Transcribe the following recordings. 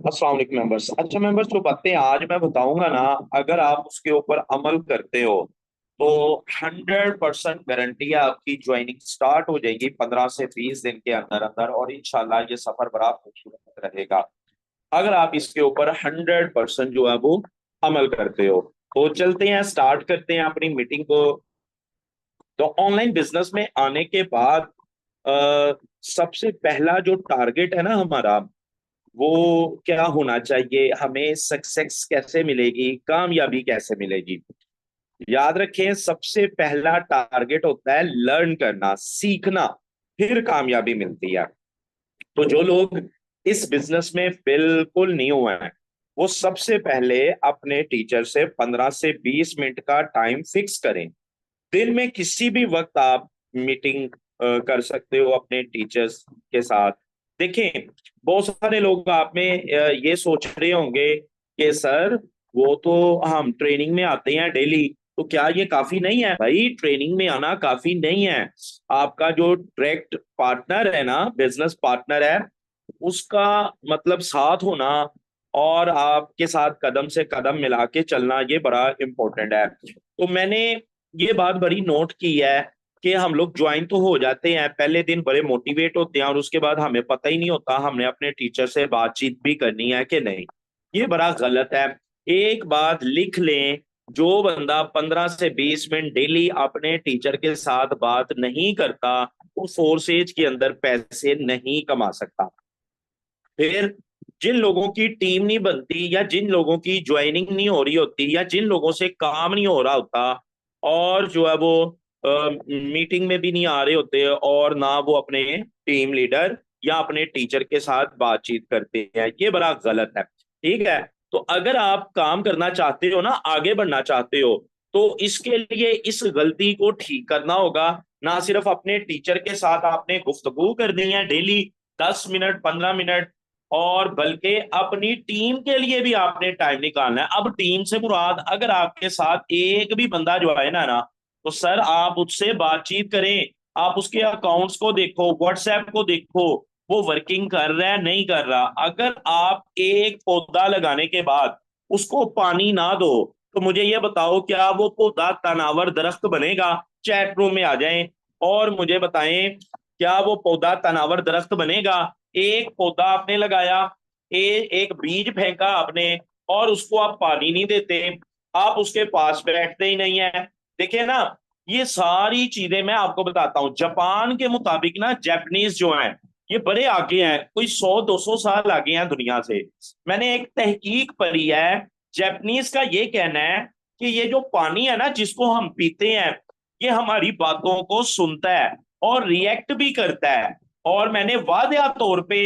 अस्सलाम वालेकुम मेंबर्स। अच्छा मेंबर्स, जो बातें आज मैं बताऊंगा ना, अगर आप उसके ऊपर अमल करते हो तो 100% गारंटी है आपकी ज्वाइनिंग स्टार्ट हो जाएगी 15 से 20 दिन के अंदर अंदर, और इंशाल्लाह ये सफर बड़ा खूबसूरत रहेगा अगर आप इसके ऊपर 100% जो है वो अमल करते हो। तो चलते हैं, स्टार्ट करते हैं अपनी मीटिंग को। तो ऑनलाइन बिजनेस में आने के बाद सबसे पहला जो टारगेट है ना हमारा, वो क्या होना चाहिए, हमें सक्सेस कैसे मिलेगी, कामयाबी कैसे मिलेगी। याद रखें, सबसे पहला टारगेट होता है लर्न करना, सीखना, फिर कामयाबी मिलती है। तो जो लोग इस बिजनेस में बिल्कुल न्यू हैं, वो सबसे पहले अपने टीचर से 15 से 20 मिनट का टाइम फिक्स करें। दिन में किसी भी वक्त आप मीटिंग कर सकते हो अपने टीचर्स के साथ। देखें, बहुत सारे लोग आप में ये सोच रहे होंगे कि सर, वो तो हम ट्रेनिंग में आते हैं डेली, तो क्या ये काफी नहीं है? भाई, ट्रेनिंग में आना काफी नहीं है। आपका जो डायरेक्ट पार्टनर है ना, बिजनेस पार्टनर है, उसका मतलब साथ होना और आपके साथ कदम से कदम मिला के चलना, ये बड़ा इंपॉर्टेंट है। तो मैंने ये बात बड़ी नोट की है कि हम लोग ज्वाइन तो हो जाते हैं, पहले दिन बड़े मोटिवेट होते हैं, और उसके बाद हमें पता ही नहीं होता हमने अपने टीचर से बातचीत भी करनी है कि नहीं। ये बड़ा गलत है। एक बात लिख लें, जो बंदा 15 से 20 मिनट डेली अपने टीचर के साथ बात नहीं करता, वो फोर्सेज के अंदर पैसे नहीं कमा सकता। फिर जिन लोगों की टीम नहीं बनती, या जिन लोगों की ज्वाइनिंग नहीं हो रही होती, या जिन लोगों से काम नहीं हो रहा होता, और जो है वो मीटिंग में भी नहीं आ रहे होते, और ना वो अपने टीम लीडर या अपने टीचर के साथ बातचीत करते हैं, ये बड़ा गलत है। ठीक है। तो अगर आप काम करना चाहते हो ना, आगे बढ़ना चाहते हो, तो इसके लिए इस गलती को ठीक करना होगा। ना सिर्फ अपने टीचर के साथ आपने गुफ्तगू करनी है डेली 10 मिनट 15 मिनट, और बल्कि अपनी टीम के लिए भी आपने टाइम निकालना है। अब टीम से मुराद, अगर आपके साथ एक भी बंदा जो है ना, तो सर आप उससे बातचीत करें। आप उसके अकाउंट्स को देखो, व्हाट्सएप को देखो, वो वर्किंग कर रहा है नहीं कर रहा। अगर आप एक पौधा लगाने के बाद उसको पानी ना दो, तो मुझे ये बताओ, क्या वो पौधा तनावर दरख्त बनेगा? चैट रूम में आ जाएं और मुझे बताएं, क्या वो पौधा तनावर दरख्त बनेगा? एक पौधा आपने लगाया, एक बीज फेंका आपने, और उसको आप पानी नहीं देते, आप उसके पास बैठते ही नहीं है। देखिए ना, ये सारी चीजें मैं आपको बताता हूँ। जापान के मुताबिक ना, जापानीज जो हैं, ये बड़े आगे हैं, कोई 100 200 साल आगे हैं दुनिया से। मैंने एक तहकीक पढ़ी है, जापानीज का ये कहना है कि ये जो पानी है ना, जिसको हम पीते हैं, ये हमारी बातों को सुनता है और रिएक्ट भी करता है। और मैंने वादिया तौर पे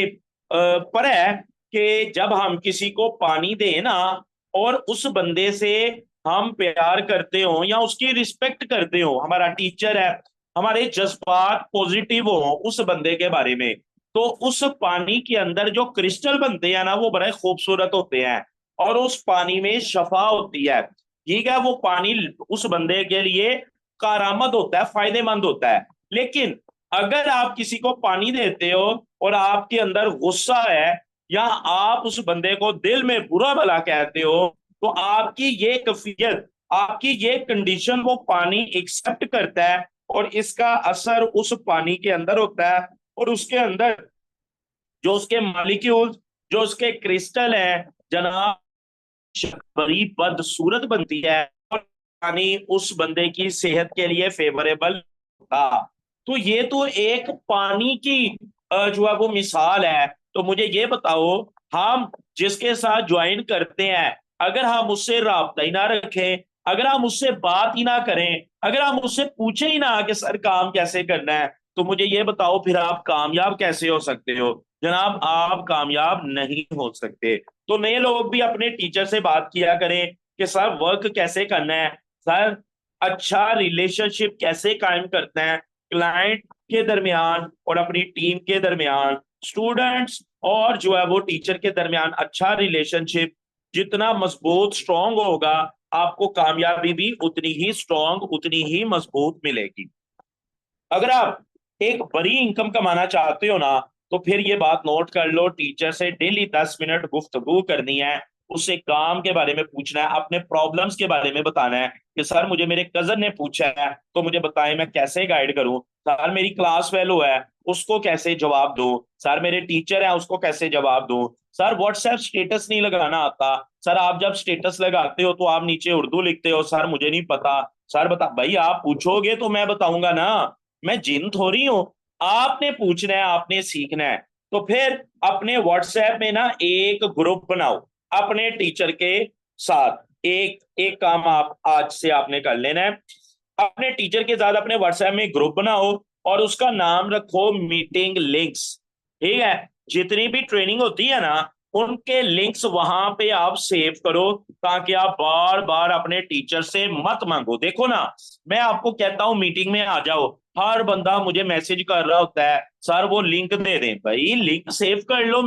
पढ़ा है कि जब हम किसी को पानी दें ना, और उस बंदे से हम प्यार करते हो या उसकी रिस्पेक्ट करते हो, हमारा टीचर है, हमारे जज्बात पॉजिटिव हो उस बंदे के बारे में, तो उस पानी के अंदर जो क्रिस्टल बनते हैं ना, वो बड़े खूबसूरत होते हैं, और उस पानी में शफा होती है। ठीक है, वो पानी उस बंदे के लिए कारामद होता है, फायदेमंद होता है। लेकिन अगर आप किसी को पानी देते हो और आपके अंदर गुस्सा है, या आप उस बंदे को दिल में बुरा भला कहते हो, तो आपकी ये कैफियत, आपकी ये कंडीशन, वो पानी एक्सेप्ट करता है, और इसका असर उस पानी के अंदर होता है, और उसके अंदर जो उसके मालिक्यूल्स, जो उसके क्रिस्टल है जनाब, बड़ी बदसूरत बनती है, और पानी उस बंदे की सेहत के लिए फेवरेबल था। तो ये तो एक पानी की जो है वो मिसाल है। तो मुझे ये बताओ, हम जिसके साथ ज्वाइन करते हैं, अगर हम उससे राबता ही ना रखें, अगर आप मुझसे बात ही ना करें, अगर आप मुझसे पूछे ही ना कि सर काम कैसे करना है, तो मुझे ये बताओ फिर आप कामयाब कैसे हो सकते हो? जनाब आप कामयाब नहीं हो सकते। तो नए लोग भी अपने टीचर से बात किया करें कि सर वर्क कैसे करना है, सर अच्छा रिलेशनशिप कैसे कायम करते हैं क्लाइंट के दरमियान और अपनी टीम के दरमियान, स्टूडेंट्स और जो है वो टीचर के दरमियान अच्छा रिलेशनशिप जितना मजबूत स्ट्रांग होगा, आपको कामयाबी भी उतनी ही स्ट्रांग उतनी ही मजबूत मिलेगी। अगर आप एक बड़ी इनकम कमाना चाहते हो ना, तो फिर ये बात नोट कर लो, टीचर से डेली 10 मिनट गुफ्तगू करनी है, उससे काम के बारे में पूछना है, अपने प्रॉब्लम्स के बारे में बताना है कि सर मुझे मेरे कजन ने पूछा है तो मुझे बताएं मैं कैसे गाइड करूं, सर मेरी क्लास फेलो है उसको कैसे जवाब दूं, सर मेरे टीचर है उसको कैसे जवाब दूं, सर व्हाट्सएप स्टेटस नहीं लगाना आता, सर आप जब स्टेटस लगाते हो तो आप नीचे उर्दू लिखते हो, सर मुझे नहीं पता, सर बता भाई आप पूछोगे तो मैं बताऊंगा ना, मैं जिन थोड़ी हूं। आपने पूछना है, आपने सीखना है। तो फिर अपने व्हाट्सएप में ना एक ग्रुप बनाओ अपने टीचर के साथ। एक एक काम आप आज से आपने कर लेना है, अपने टीचर के साथ अपने व्हाट्सएप में ग्रुप बनाओ और उसका नाम रखो मीटिंग लिंक्स। ठीक है, जितनी भी ट्रेनिंग होती है ना उनके लिंक्स वहां पे आप सेव करो, ताकि आप बार बार अपने टीचर से मत मांगो। देखो ना, मैं आपको कहता हूं मीटिंग में आ जाओ, हर बंदा मुझे मैसेज कर रहा होता है सर वो लिंक दे दें, भाई लिंक सेव कर लो,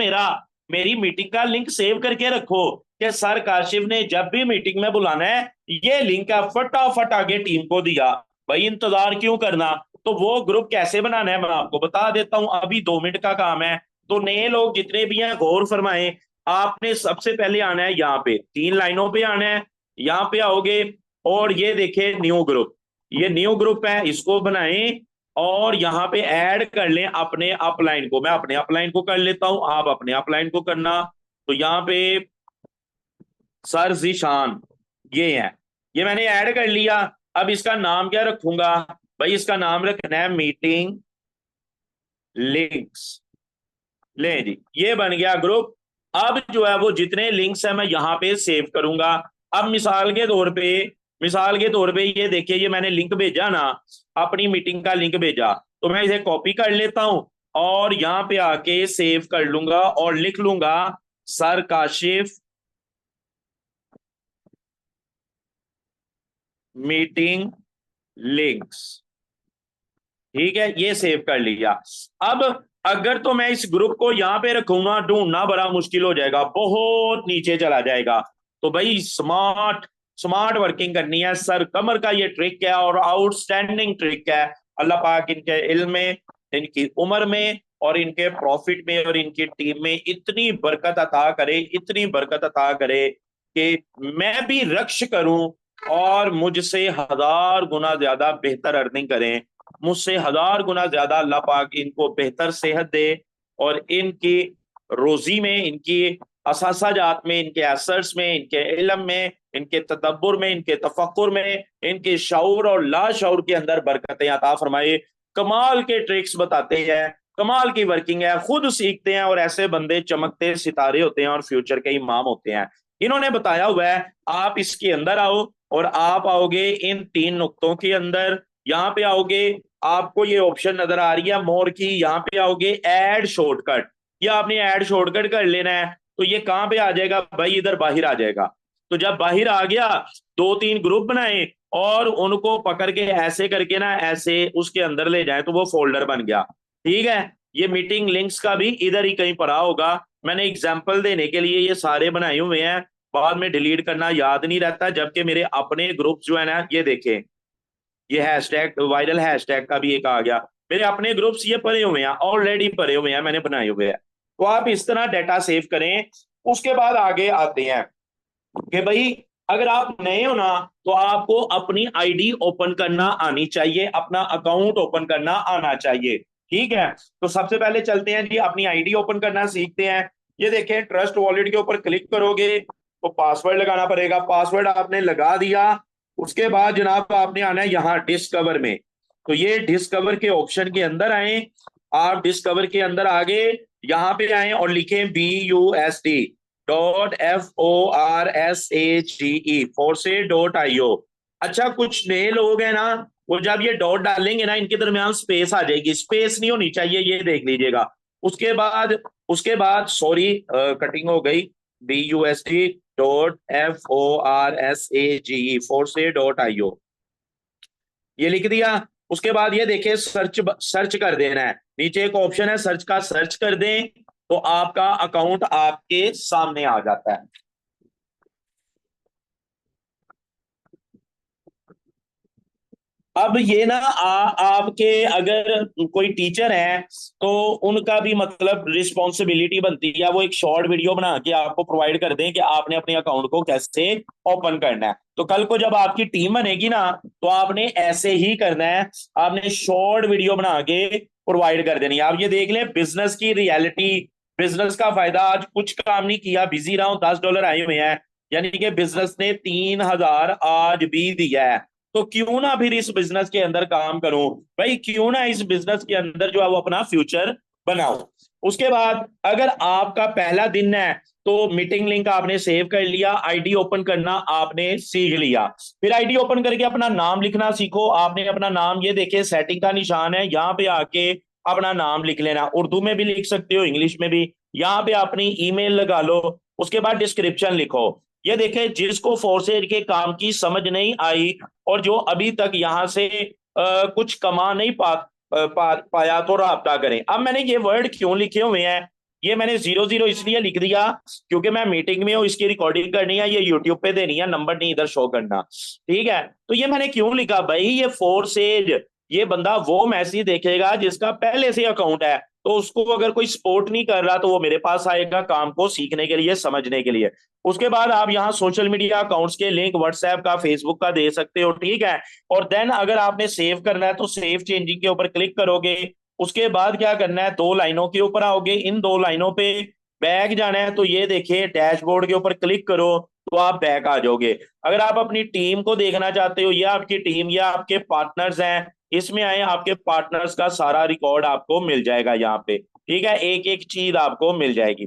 मेरी मीटिंग का लिंक सेव करके रखो कि सर काशिफ ने जब भी मीटिंग में बुलाना है ये लिंक है, फटाफट आगे टीम को दिया, भाई इंतजार क्यों करना। तो वो ग्रुप कैसे बनाना है मैं आपको बता देता हूं, अभी 2 मिनट का काम है। तो नए लोग जितने भी हैं गौर फरमाएं, आपने सबसे पहले आना है यहाँ पे 3 लाइनों पे आना है, यहाँ पे आओगे और ये देखे न्यू ग्रुप, ये न्यू ग्रुप है इसको बनाएं और यहाँ पे ऐड कर लें अपने अपलाइन को, मैं अपने अपलाइन को कर लेता हूं, आप अपने अपलाइन को करना। तो यहाँ पे सर जीशान ये है, ये मैंने ऐड कर लिया। अब इसका नाम क्या रखूंगा, भाई इसका नाम रखना है मीटिंग लिंक्स। ले जी ये बन गया ग्रुप। अब जो है वो जितने लिंक्स है मैं यहाँ पे सेव करूंगा। अब मिसाल के तौर पे ये देखिए, ये मैंने लिंक भेजा ना, अपनी मीटिंग का लिंक भेजा, तो मैं इसे कॉपी कर लेता हूं और यहाँ पे आके सेव कर लूंगा और लिख लूंगा सर काशिफ मीटिंग लिंक्स। ठीक है, ये सेव कर लिया। अब अगर तो मैं इस ग्रुप को यहां पे रखूंगा, ढूंढना बड़ा मुश्किल हो जाएगा, बहुत नीचे चला जाएगा। तो भाई स्मार्ट स्मार्ट वर्किंग करनी है, सर कमर का ये ट्रिक है और आउटस्टैंडिंग ट्रिक है। अल्लाह पाक इनके इल्म में, इनकी उम्र में और इनके प्रॉफिट में और इनकी टीम में इतनी बरकत अता करे, इतनी बरकत अता करे कि मैं भी रक्ष करूं और मुझसे 1000 गुना ज्यादा बेहतर अर्निंग करें, मुझसे 1000 गुना ज्यादा अल्लाह पाक इनको बेहतर सेहत दे और इनकी रोजी में, इनकी असासाजात में, इनके असर्स में, इनके इल्म में, इनके तदब्बुर में, इनके तफक्कुर में, इनके शऊर और लाशऊर के अंदर बरकतें अता फरमाए। कमाल के ट्रिक्स बताते हैं, कमाल की वर्किंग है, खुद सीखते हैं और ऐसे बंदे चमकते सितारे होते हैं और फ्यूचर के इमाम होते हैं। इन्होंने बताया हुआ है, आप इसके अंदर आओ और आप आओगे इन 3 नुक्तों के अंदर, यहाँ पे आओगे, आपको ये ऑप्शन नजर आ रही है मोर की, यहाँ पे आओगे ऐड शॉर्टकट, ये आपने ऐड शॉर्टकट कर लेना है। तो ये कहाँ पे आ जाएगा भाई, इधर बाहर आ जाएगा। तो जब बाहर आ गया 2-3 ग्रुप बनाए और उनको पकड़ के ऐसे करके ना ऐसे उसके अंदर ले जाए तो वो फोल्डर बन गया। ठीक है, ये मीटिंग लिंक्स का भी इधर ही कहीं पड़ा होगा, मैंने एग्जाम्पल देने के लिए ये सारे बनाए हुए हैं, बाद में डिलीट करना याद नहीं रहता, जबकि मेरे अपने ग्रुप जो है ना ये देखें, ये हैशटैग वायरल हैशटैग का भी एक आ गया, मेरे अपने ग्रुप्स ये पड़े हुए हैं, ऑलरेडी पड़े हुए हैं, मैंने बनाए हुए हैं। तो आप इस तरह डाटा सेव करें। उसके बाद आगे आते हैं कि भाई अगर आप नए हो ना तो आपको अपनी आईडी ओपन करना आनी चाहिए, अपना अकाउंट ओपन करना आना चाहिए। ठीक है, तो सबसे पहले चलते हैं जी अपनी आईडी ओपन करना सीखते हैं। ये देखें ट्रस्ट वॉलेट के ऊपर क्लिक करोगे तो पासवर्ड लगाना पड़ेगा, पासवर्ड आपने लगा दिया। उसके बाद जनाब आपने आना है यहाँ डिस्कवर में, तो ये डिस्कवर के ऑप्शन के अंदर आए, आप डिस्कवर के अंदर आगे यहाँ पे आए और लिखें BUSD .FORSHE force.io। अच्छा, कुछ नए लोग हैं ना, वो जब ये डॉट डालेंगे ना, इनके दरमियान स्पेस आ जाएगी, स्पेस नहीं होनी चाहिए, ये देख लीजिएगा। उसके बाद सॉरी, कटिंग हो गई। BUSD.FORSAGE फोर से .IO ये लिख दिया। उसके बाद ये देखिए, सर्च सर्च कर देना है, नीचे एक ऑप्शन है सर्च का, सर्च कर दें तो आपका अकाउंट आपके सामने आ जाता है। अब ये ना आपके अगर कोई टीचर है तो उनका भी मतलब रिस्पॉन्सिबिलिटी बनती है, वो एक शॉर्ट वीडियो बना के आपको प्रोवाइड कर दें कि आपने अपने अकाउंट को कैसे ओपन करना है। तो कल को जब आपकी टीम बनेगी ना, तो आपने ऐसे ही करना है, आपने शॉर्ट वीडियो बना के प्रोवाइड कर देनी है। आप ये देख लें बिजनेस की रियलिटी, बिजनेस का फायदा। आज कुछ काम नहीं किया, बिजी रहा हूं, $10 आए हुए हैं, यानी कि बिजनेस ने 3,000 आज भी दिया है। तो क्यों ना फिर इस बिजनेस के अंदर काम करूं भाई, क्यों ना इस बिजनेस के अंदर जो है वो अपना फ्यूचर बनाओ। उसके बाद अगर आपका पहला दिन है तो मीटिंग लिंक आपने सेव कर लिया, आईडी ओपन करना आपने सीख लिया। फिर आईडी ओपन करके अपना नाम लिखना सीखो। आपने अपना नाम, ये देखिए सेटिंग का निशान है, यहाँ पे आके अपना नाम लिख लेना, उर्दू में भी लिख सकते हो, इंग्लिश में भी। यहाँ पे अपनी ईमेल लगा लो। उसके बाद डिस्क्रिप्शन लिखो। ये देखे, जिसको फोर्सेज के काम की समझ नहीं आई और जो अभी तक यहां से कुछ कमा नहीं पाया तो राब्ता करें। अब मैंने ये वर्ड क्यों लिखे हुए हैं, ये मैंने 00 इसलिए लिख दिया क्योंकि मैं मीटिंग में हूँ, इसकी रिकॉर्डिंग करनी है, ये यूट्यूब पे देनी है, नंबर नहीं इधर शो करना। ठीक है, तो ये मैंने क्यों लिखा भाई, ये फोर्सेज, ये बंदा वो मैसेज देखेगा जिसका पहले से अकाउंट है, तो उसको अगर कोई सपोर्ट नहीं कर रहा तो वो मेरे पास आएगा काम को सीखने के लिए, समझने के लिए। उसके बाद आप यहाँ सोशल मीडिया अकाउंट्स के लिंक व्हाट्सएप का, फेसबुक का दे सकते हो। ठीक है, और देन अगर आपने सेव करना है तो सेव चेंजिंग के ऊपर क्लिक करोगे। उसके बाद क्या करना है, दो लाइनों के ऊपर आओगे, इन दो लाइनों पे बैक जाना है, तो ये देखिए डैशबोर्ड के ऊपर क्लिक करो तो आप बैक आ जाओगे। अगर आप अपनी टीम को देखना चाहते हो, ये आपकी टीम या आपके पार्टनर्स हैं, इसमें आए, आपके पार्टनर्स का सारा रिकॉर्ड आपको मिल जाएगा यहाँ पे। ठीक है, एक एक चीज आपको मिल जाएगी।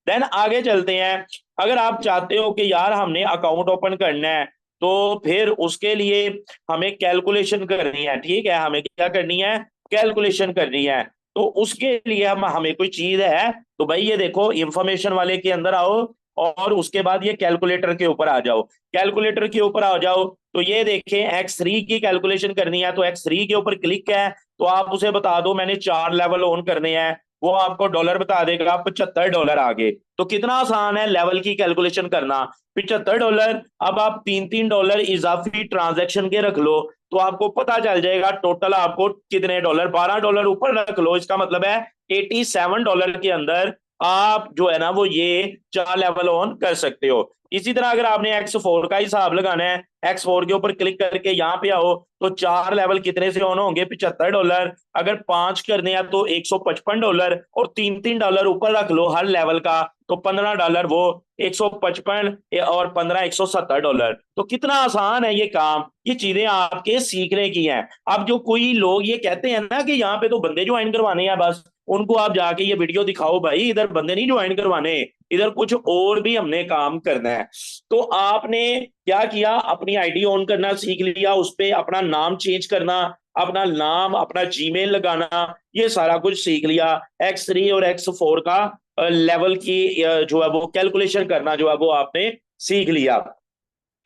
देन आगे चलते हैं। अगर आप चाहते हो कि यार हमने अकाउंट ओपन करना है, तो फिर उसके लिए हमें कैलकुलेशन करनी है। ठीक है, हमें क्या करनी है, कैलकुलेशन करनी है। तो उसके लिए हम हमें कोई चीज है, तो भाई ये देखो इंफॉर्मेशन वाले के अंदर आओ और उसके बाद ये कैलकुलेटर के ऊपर आ जाओ। कैलकुलेटर के ऊपर आ जाओ तो ये देखें X3 की कैलकुलेशन करनी है, तो X3 के ऊपर क्लिक है, तो आप उसे बता दो मैंने 4 लेवल ऑन करने हैं, वो आपको डॉलर बता देगा, $75 आगे। तो कितना आसान है लेवल की कैलकुलेशन करना, $75। अब आप $3-3 इजाफी ट्रांजैक्शन के रख लो, तो आपको पता चल जाएगा टोटल आपको कितने डॉलर, $12 ऊपर रख लो, इसका मतलब है $87 के अंदर आप जो है ना वो ये 4 लेवल ऑन कर सकते हो। इसी तरह अगर आपने X4 का हिसाब लगाना है, X4 के ऊपर क्लिक करके यहाँ पे आओ, तो 4 लेवल कितने से ऑन होंगे, $75। अगर 5 करने हैं तो $155, और $3-3 ऊपर रख लो हर लेवल का, तो $15 वो 155 और 15 $170। तो कितना आसान है ये काम, ये चीजें आपके सीखने की हैं। अब जो कोई लोग ये कहते हैं ना कि यहाँ पे तो बंदे ज्वाइन करवाने हैं बस, उनको आप जाके ये वीडियो दिखाओ भाई, इधर बंदे नहीं ज्वाइन करवाने, इधर कुछ और भी हमने काम करना है। तो आपने क्या किया, अपनी आईडी ऑन करना सीख लिया, उस पर अपना नाम चेंज करना, अपना नाम, अपना जीमेल लगाना, ये सारा कुछ सीख लिया। X3 और X4 का लेवल की जो है वो कैलकुलेशन करना जो है वो आपने सीख लिया।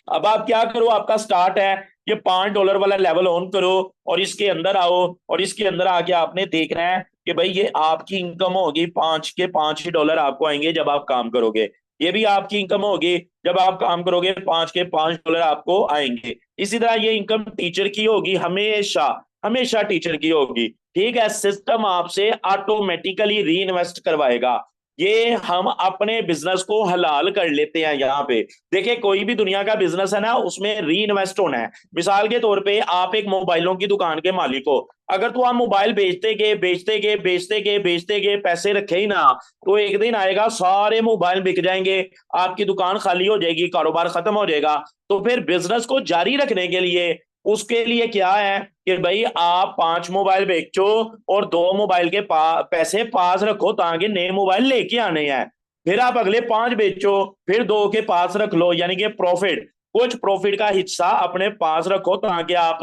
अब आप क्या करो, आपका स्टार्ट है, ये $5 वाला लेवल ऑन करो और इसके अंदर आओ, और इसके अंदर आके आपने देखना है कि भाई ये आपकी इनकम होगी, 5 के 5 ही डॉलर आपको आएंगे जब आप काम करोगे। ये भी आपकी इनकम होगी, जब आप काम करोगे 5 के 5 डॉलर आपको आएंगे। इसी तरह ये इनकम टीचर की होगी, हमेशा हमेशा टीचर की होगी। ठीक है, सिस्टम आपसे ऑटोमेटिकली री इन्वेस्ट करवाएगा। ये हम अपने बिजनेस को हलाल कर लेते हैं यहाँ पे। देखिए, कोई भी दुनिया का बिजनेस है ना, उसमें री इन्वेस्ट होना है। मिसाल के तौर पे आप एक मोबाइलों की दुकान के मालिक हो, अगर तो आप मोबाइल बेचते गए बेचते गए बेचते गए बेचते गए, पैसे रखे ही ना, तो एक दिन आएगा सारे मोबाइल बिक जाएंगे, आपकी दुकान खाली हो जाएगी, कारोबार खत्म हो जाएगा। तो फिर बिजनेस को जारी रखने के लिए, उसके लिए क्या है कि भाई आप 5 मोबाइल बेचो और 2 मोबाइल के पैसे पास रखो ताकि नए मोबाइल लेके आने हैं। फिर आप अगले 5 बेचो, फिर 2 के पास रख लो, यानी कि प्रॉफिट। कुछ प्रॉफिट का हिस्सा अपने पास रखो ताकि आप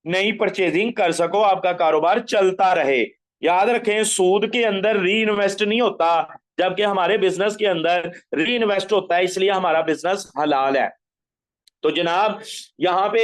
नई परचेजिंग कर सको, आपका कारोबार चलता रहे। याद रखें, सूद के अंदर री इन्वेस्ट नहीं होता, जबकि हमारे बिजनेस के अंदर री इन्वेस्ट होता है, इसलिए हमारा बिजनेस हलाल है। तो जनाब यहाँ पे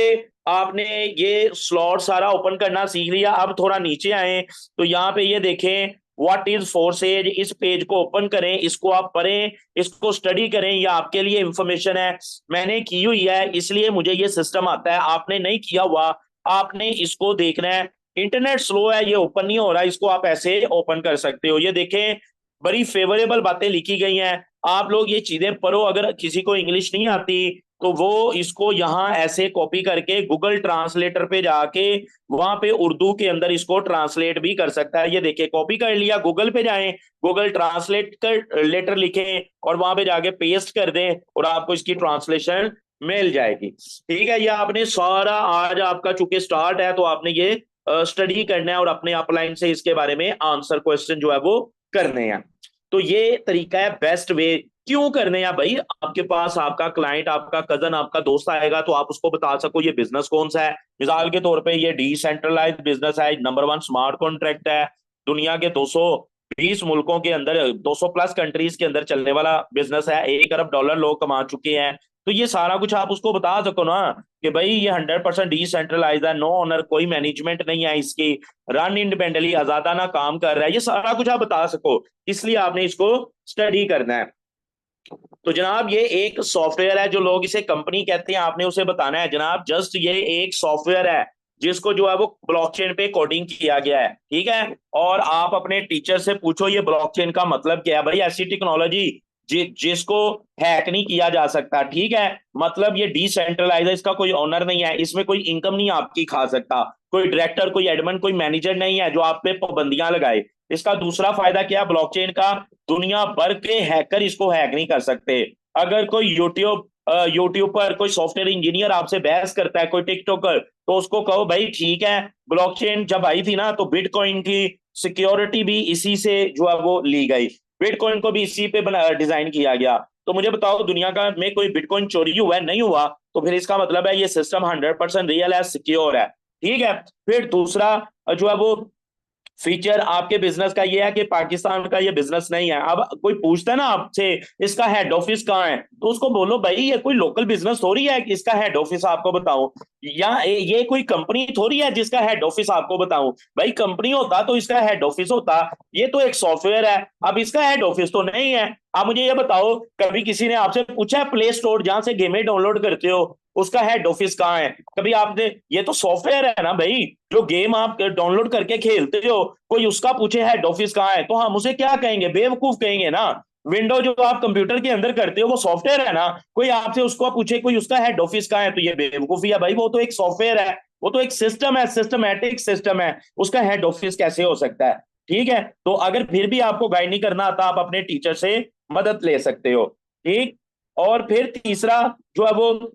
आपने ये स्लॉट सारा ओपन करना सीख लिया। अब थोड़ा नीचे आए तो यहाँ पे ये देखें व्हाट इज फोर्सेज, इस पेज को ओपन करें, इसको आप पढ़ें, इसको स्टडी करें, ये आपके लिए इंफॉर्मेशन है। मैंने की हुई है इसलिए मुझे ये सिस्टम आता है, आपने नहीं किया हुआ, आपने इसको देखना है। इंटरनेट स्लो है, ये ओपन नहीं हो रहा, इसको आप ऐसे ओपन कर सकते हो। ये देखें बड़ी फेवरेबल बातें लिखी गई हैं, आप लोग ये चीजें पढ़ो। अगर किसी को इंग्लिश नहीं आती तो वो इसको यहाँ ऐसे कॉपी करके गूगल ट्रांसलेटर पे जाके वहां पे उर्दू के अंदर इसको ट्रांसलेट भी कर सकता है। ये देखिए कॉपी कर लिया, गूगल पे जाएं, गूगल ट्रांसलेट कर लेटर लिखें और वहां पे जाके पेस्ट कर दें और आपको इसकी ट्रांसलेशन मिल जाएगी। ठीक है, ये आपने सारा आज आपका चूंकि स्टार्ट है तो आपने ये स्टडी करना है और अपने अपलाइन से इसके बारे में आंसर क्वेश्चन जो है वो करने हैं। तो ये तरीका है बेस्ट वे। क्यों करने हैं भाई? आपके पास आपका क्लाइंट, आपका कजन, आपका दोस्त आएगा तो आप उसको बता सको ये बिजनेस कौन सा है। मिसाल के तौर पे ये डिसेंट्रलाइज्ड बिजनेस है, नंबर 1 स्मार्ट कॉन्ट्रैक्ट है, दुनिया के 220 मुल्कों के अंदर, 200 प्लस कंट्रीज के अंदर चलने वाला बिजनेस है, $1 अरब लोग कमा चुके हैं। तो ये सारा कुछ आप उसको बता सको ना कि भाई ये 100% डिसेंट्रलाइज है, नो ओनर, कोई मैनेजमेंट नहीं है इसकी, रन इंडिपेंडेंटली, आजादाना काम कर रहा है, ये सारा कुछ आप बता सको, इसलिए आपने इसको स्टडी करना है। तो जनाब ये एक सॉफ्टवेयर है, जो लोग इसे कंपनी कहते हैं, आपने उसे बताना है जनाब जस्ट ये एक सॉफ्टवेयर है जिसको जो है वो ब्लॉकचेन पे कोडिंग किया गया है। ठीक है, और आप अपने टीचर से पूछो ये ब्लॉकचेन का मतलब क्या है। भाई ऐसी टेक्नोलॉजी जिसको हैक नहीं किया जा सकता। ठीक है, मतलब ये डिसेंट्रलाइज है, इसका कोई ओनर नहीं है, इसमें कोई इनकम नहीं आपकी खा सकता, कोई डायरेक्टर, कोई एडमिन, कोई मैनेजर नहीं है जो आप पे पाबंदियां लगाए। इसका दूसरा फायदा क्या है ब्लॉकचेन का? दुनिया भर के हैकर इसको हैक नहीं कर सकते। अगर कोई यूट्यूब पर कोई सॉफ्टवेयर इंजीनियर आपसे बहस करता है, कोई टिकटॉकर, तो उसको कहो भाई ठीक है, ब्लॉकचेन जब आई थी ना तो बिटकॉइन की सिक्योरिटी भी इसी से जो है वो ली गई, बिटकॉइन को भी इसी पे डिजाइन किया गया। तो मुझे बताओ दुनिया का में कोई बिटकॉइन चोरी हुआ है? नहीं हुआ। तो फिर इसका मतलब है ये सिस्टम 100% रियल है, सिक्योर है। ठीक है, फिर दूसरा जो है वो फीचर आपके बिजनेस का ये है कि पाकिस्तान का ये बिजनेस नहीं है। अब कोई पूछता है ना आपसे इसका हेड ऑफिस कहाँ है, तो उसको बोलो भाई ये कोई लोकल बिजनेस थोड़ी है कि इसका हेड ऑफिस आपको बताऊं, या ये कोई कंपनी थोड़ी है जिसका हेड ऑफिस आपको बताऊं। भाई कंपनी होता तो इसका हेड ऑफिस होता, ये तो एक सॉफ्टवेयर है, अब इसका हेड ऑफिस तो नहीं है। आप मुझे ये बताओ कभी किसी ने आपसे पूछा है प्ले स्टोर जहां से गेमें डाउनलोड करते हो उसका हेड ऑफिस कहाँ है? कभी आपने, ये तो सॉफ्टवेयर है ना भाई, जो गेम आप डाउनलोड करके खेलते हो, कोई उसका पूछे हेड ऑफिस कहाँ है तो हम उसे क्या कहेंगे? बेवकूफ कहेंगे ना। विंडो जो आप कंप्यूटर के अंदर करते हो वो सॉफ्टवेयर है ना, कोई आपसे उसको पूछे कोई उसका हेड ऑफिस कहाँ है तो ये बेवकूफी है भाई, वो तो एक सॉफ्टवेयर है, वो तो एक सिस्टम है, सिस्टमैटिक सिस्टम है, उसका हेड ऑफिस कैसे हो सकता है? ठीक है, तो अगर फिर भी आपको गाइड नहीं करना आता आप अपने टीचर से मदद ले सकते हो। ठीक, और फिर तीसरा जो है वो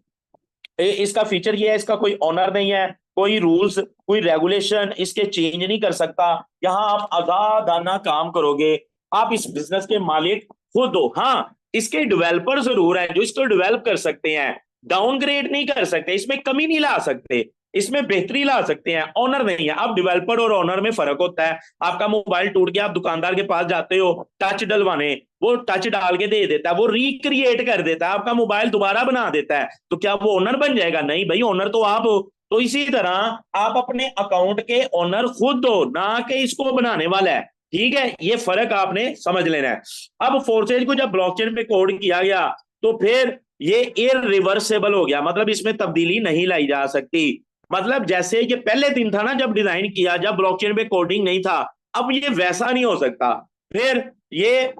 इसका फीचर ये है, इसका कोई ऑनर नहीं है, कोई रूल्स, कोई रेगुलेशन इसके चेंज नहीं कर सकता। यहाँ आप आजादाना काम करोगे, आप इस बिजनेस के मालिक खुद हो। हाँ, इसके डेवलपर जरूर हैं जो इसको डेवलप कर सकते हैं, डाउनग्रेड नहीं कर सकते, इसमें कमी नहीं ला सकते, इसमें बेहतरी ला सकते हैं, ऑनर नहीं है। अब डेवलपर और ऑनर में फर्क होता है। आपका मोबाइल टूट गया, आप दुकानदार के पास जाते हो टच डलवाने, वो टच डाल के दे देता है, वो रिक्रिएट कर देता है, आपका मोबाइल दोबारा बना देता है, तो क्या वो ओनर बन जाएगा? नहीं भाई, ओनर तो आप हो। तो इसी तरह आप अपने अकाउंट के ओनर खुद हो, ना कि इसको बनाने वाला है। ठीक है, ये फर्क आपने समझ लेना है। अब फोर्सेज को जब ब्लॉकचेन पे कोड किया गया तो फिर ये इरिवर्सेबल हो गया, मतलब इसमें तब्दीली नहीं लाई जा सकती। मतलब जैसे ये पहले दिन था ना जब डिजाइन किया, जब ब्लॉकचेन पे कोडिंग नहीं था, अब ये वैसा नहीं हो सकता। फिर ये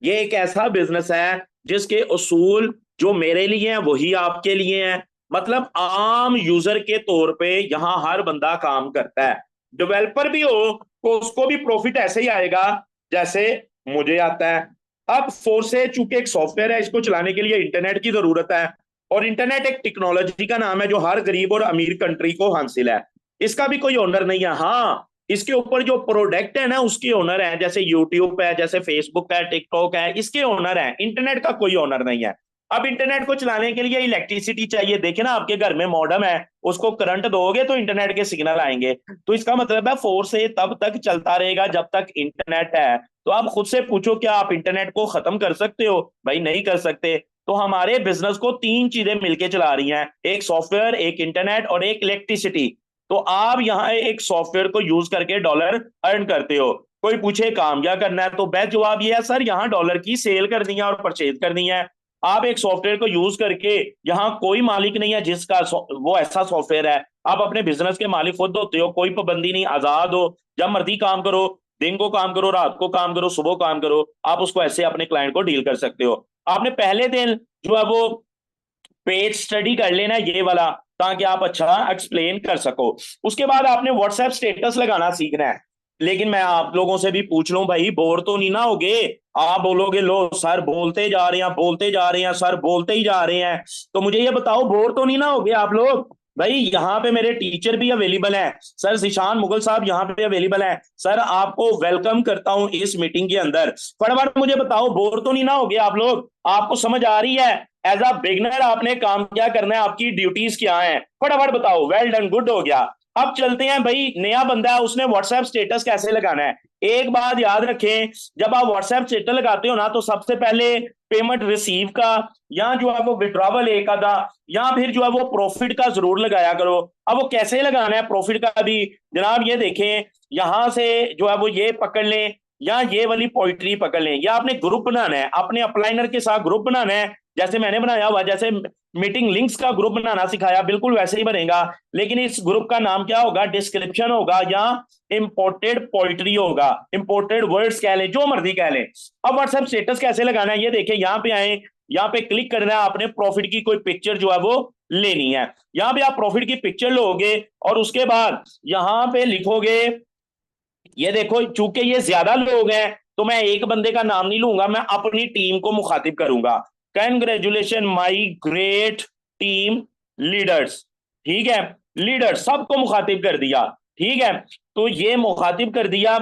एक ऐसा बिजनेस है जिसके उसूल जो मेरे लिए हैं वही आपके लिए हैं। मतलब आम यूजर के तौर पे यहां हर बंदा काम करता है, डेवलपर भी हो तो उसको भी प्रॉफिट ऐसे ही आएगा जैसे मुझे आता है। अब फोर्से चूंकि एक सॉफ्टवेयर है, इसको चलाने के लिए इंटरनेट की जरूरत है, और इंटरनेट एक टेक्नोलॉजी का नाम है जो हर गरीब और अमीर कंट्री को हासिल है। इसका भी कोई ओनर नहीं है। हाँ, इसके ऊपर जो प्रोडक्ट है ना उसके ओनर है, जैसे यूट्यूब है, जैसे फेसबुक है, टिकटॉक है, इसके ओनर है, इंटरनेट का कोई ओनर नहीं है। अब इंटरनेट को चलाने के लिए इलेक्ट्रिसिटी चाहिए। देखे ना, आपके घर में मॉडेम है, उसको करंट दोगे तो इंटरनेट के सिग्नल आएंगे। तो इसका मतलब है फोर से तब तक चलता रहेगा जब तक इंटरनेट है। तो आप खुद से पूछो, क्या आप इंटरनेट को खत्म कर सकते हो? भाई नहीं कर सकते। तो हमारे बिजनेस को तीन चीजें मिलके चला रही हैं, एक सॉफ्टवेयर, एक इंटरनेट और एक इलेक्ट्रिसिटी। तो आप यहाँ एक सॉफ्टवेयर को यूज करके डॉलर अर्न करते हो। कोई पूछे काम क्या करना है, तो बेस्ट जवाब ये है सर, यहाँ डॉलर की सेल करनी है और परचेज करनी है। आप एक सॉफ्टवेयर को यूज करके, यहाँ कोई मालिक नहीं है जिसका वो ऐसा सॉफ्टवेयर है, आप अपने बिजनेस के मालिक खुद होते हो, कोई पाबंदी नहीं, आजाद हो, जब मर्जी काम करो, दिन को काम करो, रात को काम करो, सुबह काम करो, आप उसको ऐसे अपने क्लाइंट को डील कर सकते हो। आपने पहले दिन जो है वो पेज स्टडी कर लेना ये वाला, ताकि आप अच्छा एक्सप्लेन कर सको। उसके बाद आपने व्हाट्सएप स्टेटस लगाना सीखना है। लेकिन मैं आप लोगों से भी पूछ लूं भाई, बोर तो नहीं ना होगे? आप बोलोगे लो सर बोलते जा रहे हैं, बोलते जा रहे हैं, सर बोलते ही जा रहे हैं। तो मुझे ये बताओ, बोर तो नहीं ना होगे आप लोग? भाई यहाँ पे मेरे टीचर भी अवेलेबल हैं, सर जिशान मुगल साहब यहाँ पे अवेलेबल हैं। सर आपको वेलकम करता हूं इस मीटिंग के अंदर। फटाफट मुझे बताओ, बोर तो नहीं ना होगे आप लोग? आपको समझ आ रही है? एज अ बिगनर आपने काम क्या करना है, आपकी ड्यूटीज क्या है, फटाफट बताओ। वेल डन, गुड हो गया। अब चलते हैं भाई, नया बंदा है, उसने व्हाट्सएप स्टेटस कैसे लगाना है। एक बात याद रखें, जब आप व्हाट्सएप स्टेटस लगाते हो ना, तो सबसे पहले पेमेंट रिसीव का, या जो है वो विड्रॉवल एक आधा, या फिर जो है वो प्रॉफिट का जरूर लगाया करो। अब वो कैसे लगाना है प्रॉफिट का भी, जनाब ये देखें, यहां से जो है वो ये पकड़ लें, या ये वाली पोइट्री पकड़ लें, या आपने ग्रुप बनाना है, अपने अपलाइनर के साथ ग्रुप बनाना है, जैसे मैंने बनाया हुआ, जैसे मीटिंग लिंक्स का ग्रुप बनाना सिखाया, बिल्कुल वैसे ही बनेगा। लेकिन इस ग्रुप का नाम क्या होगा? डिस्क्रिप्शन होगा, या इंपोर्टेड पोइट्री होगा, इंपोर्टेड वर्ड्स कह लें, जो मर्जी कह लें। अब व्हाट्सएप स्टेटस कैसे लगाना है, ये देखिए, यहाँ पे आए, यहाँ पे क्लिक करना है, आपने प्रॉफिट की कोई पिक्चर जो है वो लेनी है। यहाँ पे आप प्रॉफिट की पिक्चर लोगे, और उसके बाद यहाँ पे लिखोगे, ये देखो, चूंकि ये ज्यादा लोग हैं, तो मैं एक बंदे का नाम नहीं लूंगा, मैं अपनी टीम को मुखातिब करूंगा। Congratulation my great team leaders. ठीक है, लीडर सबको मुखातिब कर दिया। ठीक है, तो ये मुखातिब कर दिया,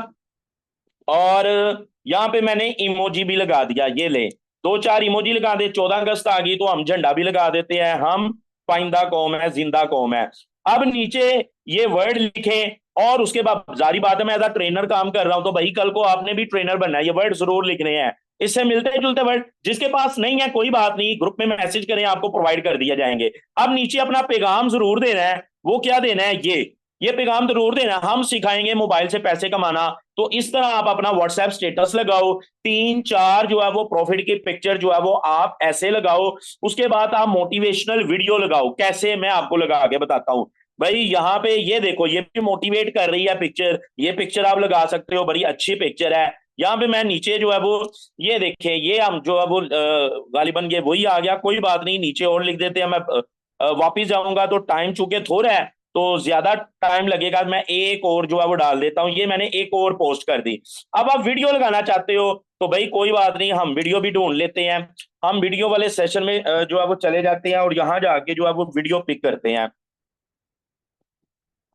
और यहाँ पे मैंने इमोजी भी लगा दिया। ये ले, दो चार इमोजी लगा दे। 14 अगस्त आ गई तो हम झंडा भी लगा देते हैं, हम पाइंदा कौम है, जिंदा कौम है। अब नीचे ये वर्ड लिखें, और उसके बाद जारी बात है, मैं एज अ ट्रेनर काम कर रहा हूं, तो भाई कल को आपने भी ट्रेनर बनना है, ये वर्ड जरूर लिखने हैं। इससे मिलते जुलते वर्ड, जिसके पास नहीं है कोई बात नहीं, ग्रुप में मैसेज करें, आपको प्रोवाइड कर दिया जाएंगे। अब नीचे अपना पैगाम जरूर देना है। वो क्या देना है? ये पैगाम जरूर देना, हम सिखाएंगे मोबाइल से पैसे कमाना। तो इस तरह आप अपना व्हाट्सएप स्टेटस लगाओ, तीन चार जो है वो प्रॉफिट की पिक्चर जो है वो आप ऐसे लगाओ। उसके बाद आप मोटिवेशनल वीडियो लगाओ। कैसे, मैं आपको लगा के बताता हूं। भाई यहाँ पे ये देखो, ये भी मोटिवेट कर रही है पिक्चर, ये पिक्चर आप लगा सकते हो, बड़ी अच्छी पिक्चर है। यहाँ पे मैं नीचे जो है वो, ये देखें, ये हम जो है वो गालिबन ये वही आ गया, कोई बात नहीं, नीचे और लिख देते हैं। मैं वापिस जाऊंगा तो टाइम चूंकि थोड़ा है, तो ज्यादा टाइम लगेगा, मैं एक और जो है वो डाल देता हूं। ये मैंने एक और पोस्ट कर दी। अब आप वीडियो लगाना चाहते हो, तो भाई कोई बात नहीं, हम वीडियो भी ढूंढ लेते हैं। हम वीडियो वाले सेशन में जो है वो चले जाते हैं, और यहाँ जाके जो है वो वीडियो पिक करते हैं।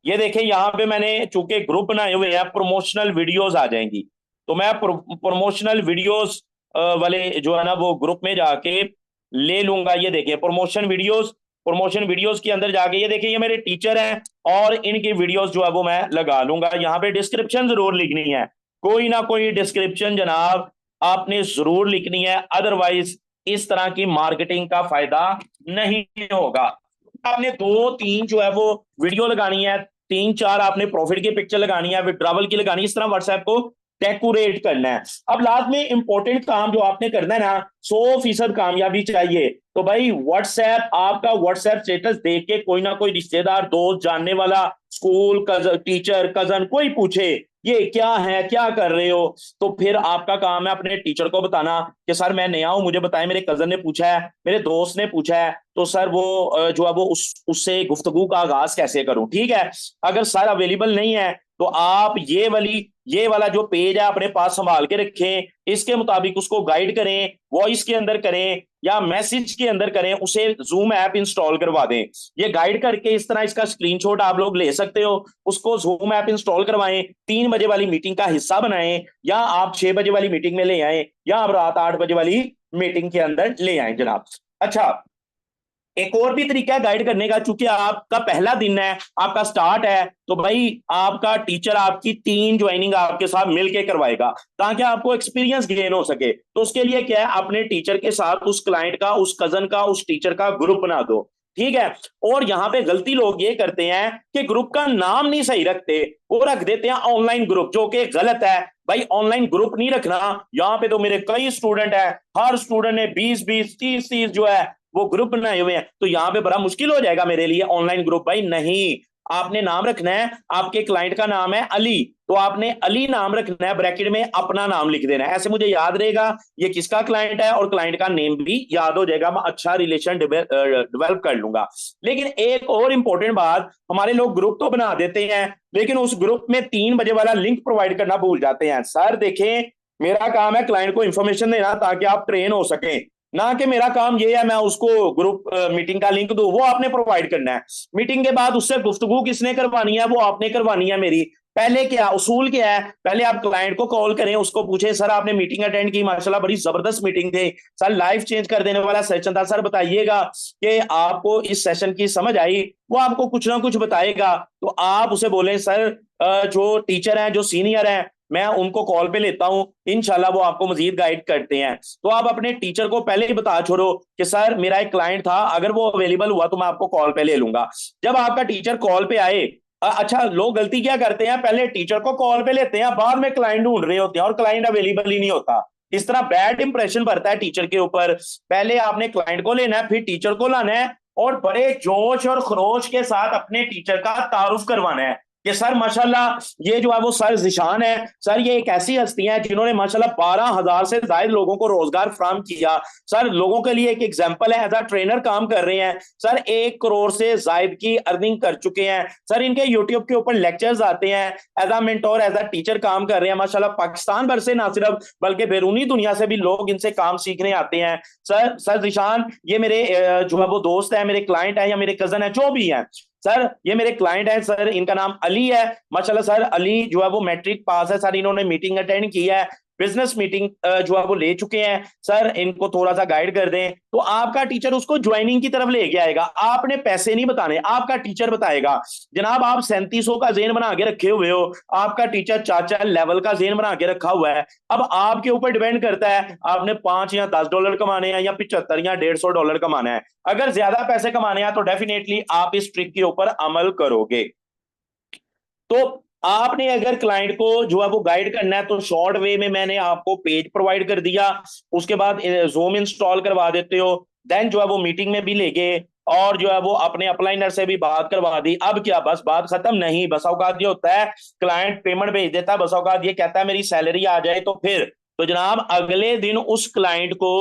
ये देखें, यहाँ पे मैंने चूंकि ग्रुप बनाए हुए हैं, प्रमोशनल वीडियोस आ जाएंगी। तो मैं प्रमोशनल वीडियोस वाले जो है ना वो ग्रुप में जाके ले लूंगा। ये देखिए, प्रमोशन वीडियोस, प्रमोशन वीडियोस के अंदर जाके ये देखिए, ये मेरे टीचर हैं, और इनकी वीडियोस जो है वो मैं लगा लूंगा। यहाँ पे डिस्क्रिप्शन जरूर लिखनी है, कोई ना कोई डिस्क्रिप्शन जनाब आपने जरूर लिखनी है, अदरवाइज इस तरह की मार्केटिंग का फायदा नहीं होगा। आपने दो तीन जो है वो वीडियो लगानी है, तीन चार आपने प्रॉफिट की पिक्चर लगानी है, विड्रॉवल की लगानी है, इस तरह व्हाट्सएप को डेकोरेट करना है। अब लास्ट में इंपॉर्टेंट काम जो आपने करना है ना, 100% कामयाबी चाहिए, तो भाई व्हाट्सएप, आपका व्हाट्सएप स्टेटस देख के कोई ना कोई रिश्तेदार, दोस्त, जानने वाला, स्कूल कजन, टीचर, कजन, कोई पूछे ये क्या है, क्या कर रहे हो, तो फिर आपका काम है अपने टीचर को बताना कि सर मैं नया हूं, मुझे बताएं, मेरे कजन ने पूछा है, मेरे दोस्त ने पूछा है, तो सर वो जो है वो उससे गुफ्तगू का आगाज कैसे करूं। ठीक है, अगर सर अवेलेबल नहीं है, तो आप ये वाला जो पेज है अपने पास संभाल के रखें, इसके मुताबिक उसको गाइड करें, वॉइस के अंदर करें या मैसेज के अंदर करें, उसे जूम ऐप इंस्टॉल करवा दें। ये गाइड करके इस तरह इसका स्क्रीनशॉट आप लोग ले सकते हो, उसको जूम ऐप इंस्टॉल करवाएं, 3 बजे वाली मीटिंग का हिस्सा बनाएं, या आप 6 बजे वाली मीटिंग में ले आए, या आप रात 8 बजे वाली मीटिंग के अंदर ले आए जनाब। अच्छा, एक और भी तरीका है गाइड करने का, चूंकि आपका पहला दिन है, आपका स्टार्ट है, तो भाई आपका टीचर आपकी 3 ज्वाइनिंग आपके साथ मिलके करवाएगा ताकि आपको एक्सपीरियंस गेन हो सके। तो उसके लिए क्या है, अपने टीचर के साथ उस क्लाइंट का, उस कजन का, उस टीचर का ग्रुप बना दो। ठीक है। और यहाँ पे गलती लोग ये करते हैं कि ग्रुप का नाम नहीं सही रखते, वो रख देते हैं ऑनलाइन ग्रुप, जो कि गलत है। भाई ऑनलाइन ग्रुप नहीं रखना। यहाँ पे तो मेरे कई स्टूडेंट हैं, हर स्टूडेंट ने 20-20, 30-30 जो है वो ग्रुप बनाए हुए हैं, तो यहां पे बड़ा मुश्किल हो जाएगा मेरे लिए ऑनलाइन ग्रुप। भाई नहीं, आपने नाम रखना है, आपके क्लाइंट का नाम है अली, तो आपने अली नाम रखना है, ब्रैकेट में अपना नाम लिख देना है, ऐसे मुझे याद रहेगा ये किसका क्लाइंट है, और क्लाइंट का नेम भी याद हो जाएगा, मैं अच्छा रिलेशन डेवलप कर लूंगा। लेकिन एक और इंपॉर्टेंट बात, हमारे लोग ग्रुप तो बना देते हैं, लेकिन उस ग्रुप में 3 बजे वाला लिंक प्रोवाइड करना भूल जाते हैं। सर देखें, मेरा काम है क्लाइंट को इंफॉर्मेशन देना ताकि आप ट्रेन हो सकें, ना कि मेरा काम ये है मैं उसको ग्रुप मीटिंग का लिंक दूं, वो आपने प्रोवाइड करना है। मीटिंग के बाद उससे गुफ्तगू किसने करवानी है, वो आपने करवानी है मेरी। पहले क्या उसूल क्या है, पहले आप क्लाइंट को कॉल करें, उसको पूछे सर आपने मीटिंग अटेंड की, माशाल्लाह बड़ी जबरदस्त मीटिंग थी सर, लाइफ चेंज कर देने वाला सेशन था सर, बताइएगा कि आपको इस सेशन की समझ आई। वो आपको कुछ ना कुछ बताएगा, तो आप उसे बोले सर जो टीचर है, जो सीनियर है, मैं उनको कॉल पे लेता हूं, इंशाल्लाह वो आपको मजीद गाइड करते हैं। तो आप अपने टीचर को पहले ही बता छोड़ो कि सर मेरा एक क्लाइंट था, अगर वो अवेलेबल हुआ तो मैं आपको कॉल पे ले लूंगा। जब आपका टीचर कॉल पे आए, अच्छा लोग गलती क्या करते हैं, पहले टीचर को कॉल पे लेते हैं, बाद में क्लाइंट ढूंढ रहे होते हैं और क्लाइंट अवेलेबल ही नहीं होता। इस तरह बैड इंप्रेशन पड़ता है टीचर के ऊपर। पहले आपने क्लाइंट को लेना है, फिर टीचर को लाना है, और बड़े जोश और खरोश के साथ अपने टीचर का तारुफ करवाना है कि सर माशाल्लाह ये जो है वो सर जिशान है, सर ये एक ऐसी हस्ती है जिन्होंने माशाल्लाह 12,000 से ज्यादा लोगों को रोजगार फराहम किया, सर लोगों के लिए एक एग्जाम्पल है, एज अ ट्रेनर काम कर रहे हैं सर, 1 करोड़ से ज्यादा की अर्निंग कर चुके हैं सर, इनके यूट्यूब के ऊपर लेक्चर्स आते हैं, as a mentor, as a teacher काम कर रहे हैं माशाल्लाह, पाकिस्तान भर से ना सिर्फ बल्कि बैरूनी दुनिया से भी लोग इनसे काम सीखने आते हैं। सर जिशान ये मेरे जो है वो दोस्त है, मेरे क्लाइंट है, या मेरे कजन है, जो भी है सर, ये मेरे क्लाइंट है सर, इनका नाम अली है, माशाल्लाह सर अली जो है वो मैट्रिक पास है सर, इन्होंने मीटिंग अटेंड की है, बिजनेस मीटिंग जो है वो ले चुके हैं सर, इनको थोड़ा सा गाइड कर दें। तो आपका टीचर उसको ज्वाइनिंग की तरफ लेके आएगा, आपने पैसे नहीं बताने, आपका टीचर बताएगा। जनाब आप 3700 का जेन बना के रखे हुए हो, आपका टीचर चाचा लेवल का जेन बना के रखा हुआ है। अब आपके ऊपर डिपेंड करता है आपने 5 या 10 डॉलर कमाने हैं या 75 या 150 डॉलर कमाना है। अगर ज्यादा पैसे कमाने हैं तो डेफिनेटली आप इस ट्रिक के ऊपर अमल करोगे। तो आपने अगर क्लाइंट को जो है वो गाइड करना है, तो शॉर्ट वे में मैंने आपको पेज प्रोवाइड कर दिया, उसके बाद जूम इंस्टॉल करवा देते हो, देन जो है वो मीटिंग में भी ले गए, और जो है वो अपने अपलाइनर से भी बात करवा दी। अब क्या बस बात खत्म? नहीं, बस औकात ये होता है क्लाइंट पेमेंट भेज देता है, बस औकात ये कहता है मेरी सैलरी आ जाए, तो फिर तो जनाब अगले दिन उस क्लाइंट को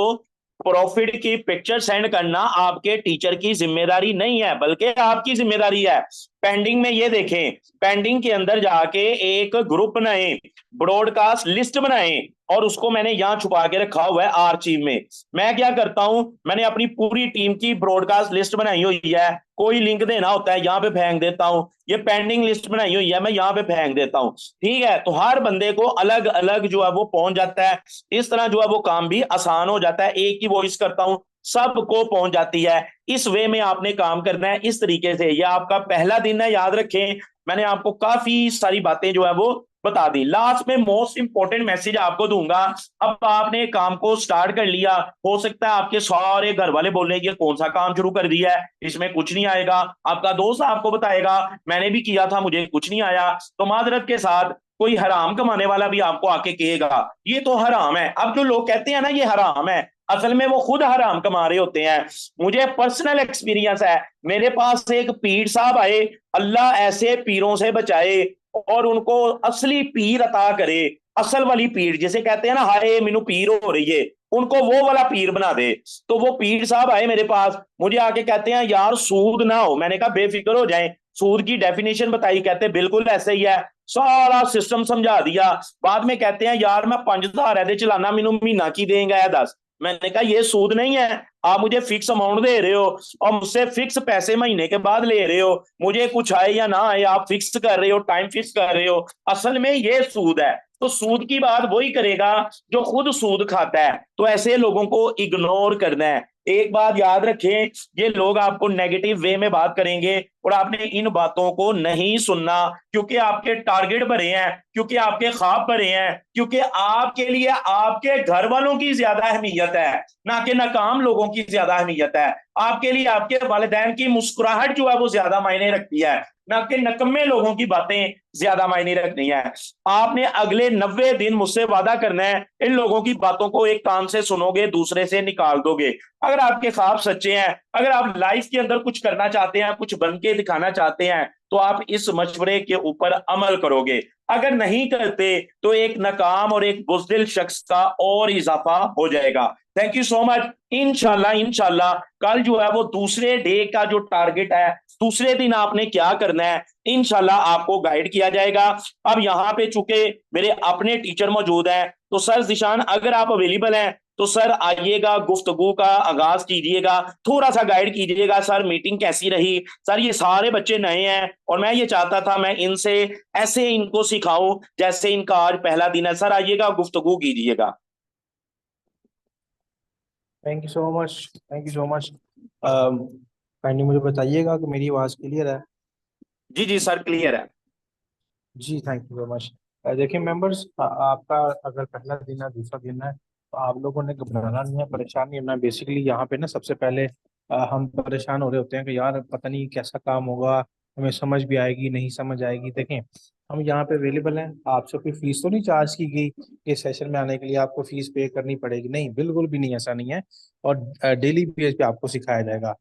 प्रॉफिट की पिक्चर सेंड करना आपके टीचर की जिम्मेदारी नहीं है, बल्कि आपकी जिम्मेदारी है। पेंडिंग में ये देखें, पेंडिंग के अंदर जाके एक ग्रुप बनाए, ब्रॉडकास्ट लिस्ट बनाए, और उसको मैंने यहां छुपा के रखा हुआ है आर्चीव में। मैं क्या करता हूं, मैंने अपनी पूरी टीम की ब्रॉडकास्ट लिस्ट बनाई हुई है, कोई लिंक देना होता है यहाँ पे फेंक देता हूं, ये पेंडिंग लिस्ट बनाई हुई है मैं यहाँ पे फेंक देता हूं। ठीक है, तो हर बंदे को अलग अलग जो है वो पहुंच जाता है, इस तरह जो है वो काम भी आसान हो जाता है, एक ही वॉइस करता हूं सबको पहुंच जाती है। इस वे में आपने काम करना है, इस तरीके से। यह आपका पहला दिन है, याद रखें, मैंने आपको काफी सारी बातें जो है वो बता दी। लास्ट में मोस्ट इंपॉर्टेंट मैसेज आपको दूंगा, अब आपने काम को स्टार्ट कर लिया, हो सकता है आपके सारे घर वाले बोल रहे हैं कौन सा काम शुरू कर दिया है, इसमें कुछ नहीं आएगा, आपका दोस्त आपको बताएगा मैंने भी किया था मुझे कुछ नहीं आया, तो माजरत के साथ कोई हराम कमाने वाला भी आपको आके कहेगा ये तो हराम है। अब जो लोग कहते हैं ना ये हराम है, असल में वो खुद हराम कमा रहे होते हैं। मुझे पर्सनल एक्सपीरियंस है, मेरे पास एक पीर साहब आए, अल्लाह ऐसे पीरों से बचाए और उनको असली पीर अता करे, असल वाली पीर जिसे कहते हैं ना हाय मैनू पीर हो रही है, उनको वो वाला पीर बना दे। तो वो पीर साहब आए मेरे पास, मुझे आके कहते हैं यार सूद ना हो, मैंने कहा बेफिक्र हो जाए, सूद की डेफिनेशन बताई, कहते बिल्कुल ऐसे ही है, सारा सिस्टम समझा दिया। बाद में कहते हैं यार मैं 5,000 है चलाना, मैनू महीना की देंगे है 10। मैंने कहा ये सूद नहीं है, आप मुझे फिक्स अमाउंट दे रहे हो और मुझसे फिक्स पैसे महीने के बाद ले रहे हो, मुझे कुछ आए या ना आए आप फिक्स कर रहे हो, टाइम फिक्स कर रहे हो, असल में ये सूद है। तो सूद की बात वही करेगा जो खुद सूद खाता है, तो ऐसे लोगों को इग्नोर करना है। एक बात याद रखें, ये लोग आपको नेगेटिव वे में बात करेंगे और आपने इन बातों को नहीं सुनना, क्योंकि आपके टारगेट भरे हैं, क्योंकि आपके ख्वाब भरे हैं, क्योंकि आपके लिए आपके घर वालों की ज्यादा अहमियत है, ना कि नाकाम लोगों की ज्यादा अहमियत है। आपके लिए आपके वालिदैन की मुस्कुराहट जो है वो ज्यादा मायने रखती है, ना कि नकम्मे लोगों की बातें ज्यादा मायने रखनी है। आपने अगले 90 दिन मुझसे वादा करना है, इन लोगों की बातों को एक कान से सुनोगे, दूसरे से निकाल दोगे। अगर आपके ख्वाब सच्चे हैं, अगर आप लाइफ के अंदर कुछ करना चाहते हैं, कुछ बन के दिखाना चाहते हैं, तो आप इस मशवरे के ऊपर अमल करोगे। अगर नहीं करते तो एक नाकाम और एक बुज़दिल शख्स का और इजाफा हो जाएगा। Thank you so much. इंशाल्लाह इंशाल्लाह कल जो है वो दूसरे डे का जो टारगेट है, दूसरे दिन आपने क्या करना है, इंशाल्लाह आपको गाइड किया जाएगा। अब यहाँ पे चूंकि मेरे अपने टीचर मौजूद हैं, तो सर जिशान अगर आप अवेलेबल हैं तो सर आइएगा, गुफ्तगू का आगाज कीजिएगा, थोड़ा सा गाइड कीजिएगा। सर मीटिंग कैसी रही? सर ये सारे बच्चे नए हैं और मैं ये चाहता था मैं इनसे ऐसे इनको सिखाऊं जैसे इनका आज पहला दिन है। सर आइएगा, गुफ्तगू कीजिएगा। Thank you so much, thank you so much. Kindly मुझे बताइएगा कि मेरी आवाज़ क्लियर है? जी जी सर, क्लियर है। जी थैंक यू सो मच। देखिए मेंबर्स, आपका अगर पहला दिन है, दूसरा दिन है, तो आप लोगों ने घबराना नहीं है, परेशान नहीं होना। बेसिकली यहाँ पे ना सबसे पहले हम परेशान हो रहे होते हैं कि यार पता नहीं कैसा काम होगा, हमें समझ भी आएगी नहीं समझ आएगी। देखें, हम यहाँ पे अवेलेबल हैं, आपसे कोई फीस तो नहीं चार्ज की गई कि सेशन में आने के लिए आपको फीस पे करनी पड़ेगी, नहीं बिल्कुल भी नहीं, ऐसा नहीं है। और डेली बेस पे आपको सिखाया जाएगा।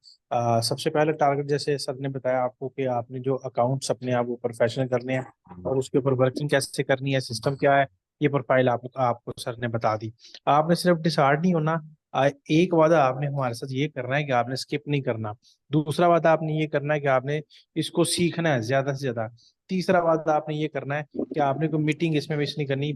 सबसे पहले टारगेट, जैसे सर ने बताया आपको, कि आपने जो अकाउंट्स अपने आप वो प्रोफेशनल करने हैं और उसके ऊपर वर्किंग कैसे करनी है, सिस्टम क्या है, ये प्रोफाइल आपको सर ने बता दी। आपने सिर्फ डिसहार्ड नहीं होना। एक वादा आपने हमारे साथ ये करना है कि आपने स्किप नहीं करना। दूसरा वादा आपने ये करना है कि आपने इसको सीखना है ज्यादा से ज्यादा। तीसरा वादा आपने ये करना है कि आपने कोई मीटिंग इसमें मिस नहीं करनी,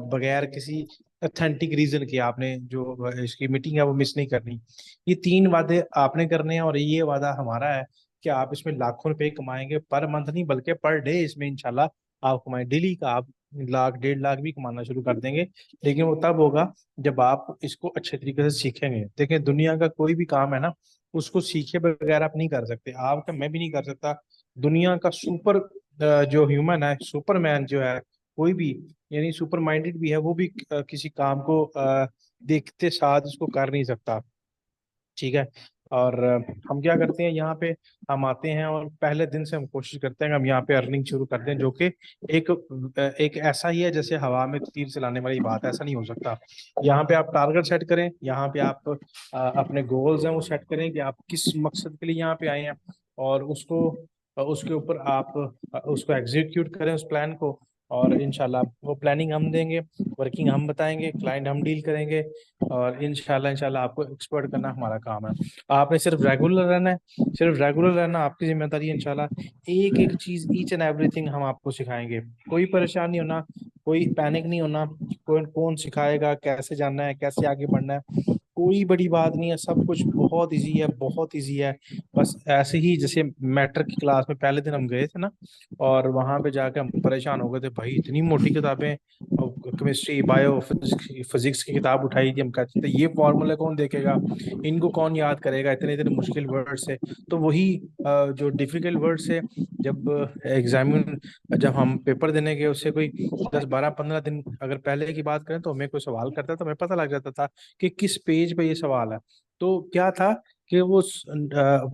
बगैर किसी अथेंटिक रीजन के आपने जो इसकी मीटिंग है वो मिस नहीं करनी। ये तीन वादे आपने करने हैं और ये वादा हमारा है कि आप इसमें लाखों रुपए कमाएंगे, पर मंथ नहीं बल्कि पर डे इसमें इंशाल्लाह आप कमाएं। डेली का आप लाख 1.5 लाख भी कमाना शुरू कर देंगे, लेकिन वो तब होगा जब आप इसको अच्छे तरीके से सीखेंगे। देखें, दुनिया का कोई भी काम है ना, उसको सीखे बगैर आप नहीं कर सकते। आप मैं भी नहीं कर सकता। दुनिया का सुपर जो ह्यूमन है, सुपरमैन जो है, कोई भी यानी सुपर माइंडेड भी है, वो भी किसी काम को देखते साथ उसको कर नहीं सकता। ठीक है। और हम क्या करते हैं यहाँ पे, हम आते हैं और पहले दिन से हम कोशिश करते हैं कि हम यहाँ पे अर्निंग शुरू करते हैं, जो कि एक एक ऐसा ही है जैसे हवा में तीर चलाने वाली बात है, ऐसा नहीं हो सकता। यहाँ पे आप टारगेट सेट करें, यहाँ पे आप अपने गोल्स हैं वो सेट करें कि आप किस मकसद के लिए यहाँ पे आए हैं, और उसके ऊपर आप उसको एग्जीक्यूट करें उस प्लान को। और इंशाल्लाह वो प्लानिंग हम देंगे, वर्किंग हम बताएंगे, क्लाइंट हम डील करेंगे, और इंशाल्लाह इंशाल्लाह आपको एक्सपर्ट करना हमारा काम है। आपने सिर्फ रेगुलर रहना है, सिर्फ रेगुलर रहना आपकी जिम्मेदारी है। इंशाल्लाह एक एक चीज, ईच एंड एवरीथिंग हम आपको सिखाएंगे। कोई परेशान नहीं होना, कोई पैनिक नहीं होना। कौन कौन सिखाएगा, कैसे जानना है, कैसे आगे बढ़ना है, कोई बड़ी बात नहीं है, सब कुछ बहुत इजी है, बहुत इजी है। बस ऐसे ही जैसे मैट्रिक की क्लास में पहले दिन हम गए थे ना, और वहां पे जाके हम परेशान हो गए थे, भाई इतनी मोटी किताबें, केमिस्ट्री बायो फिजिक्स की किताब उठाई थी, हम कहते थे ये फॉर्मूला कौन देखेगा, इनको कौन याद करेगा, इतने इतने मुश्किल वर्ड से। तो वही जो डिफिकल्ट वर्ड से जब हम पेपर देने गए, उससे कोई 10 12 15 दिन अगर पहले की बात करें, तो हमें कोई सवाल करता था, हमें पता लग जाता था कि किस पेज पे ये सवाल है। तो क्या था कि वो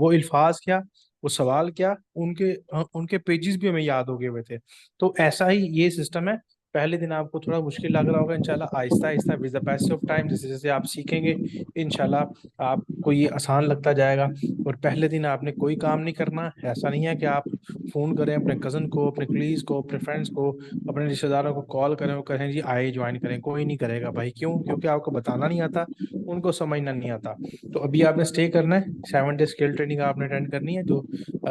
अल्फाज क्या, वो सवाल क्या, उनके पेजेस भी हमें याद हो गए हुए थे। तो ऐसा ही ये सिस्टम है। पहले दिन आपको थोड़ा मुश्किल लग रहा होगा, इंशाल्लाह Aahista Aahista with the passage of time, जैसे जैसे आप सीखेंगे, इंशाल्लाह आपको ये आसान लगता जाएगा। और पहले दिन आपने कोई काम नहीं करना। ऐसा नहीं है कि आप फोन करें अपने कजन को, अपने कलीज को, अपने फ्रेंड्स को, अपने रिश्तेदारों को कॉल करें और कहें जी आए ज्वाइन करें, कोई नहीं करेगा भाई। क्यों? क्योंकि आपको बताना नहीं आता, उनको समझना नहीं आता। तो अभी आपने स्टे करना है, 7 डे स्किल ट्रेनिंग आपने अटेंड करनी है, जो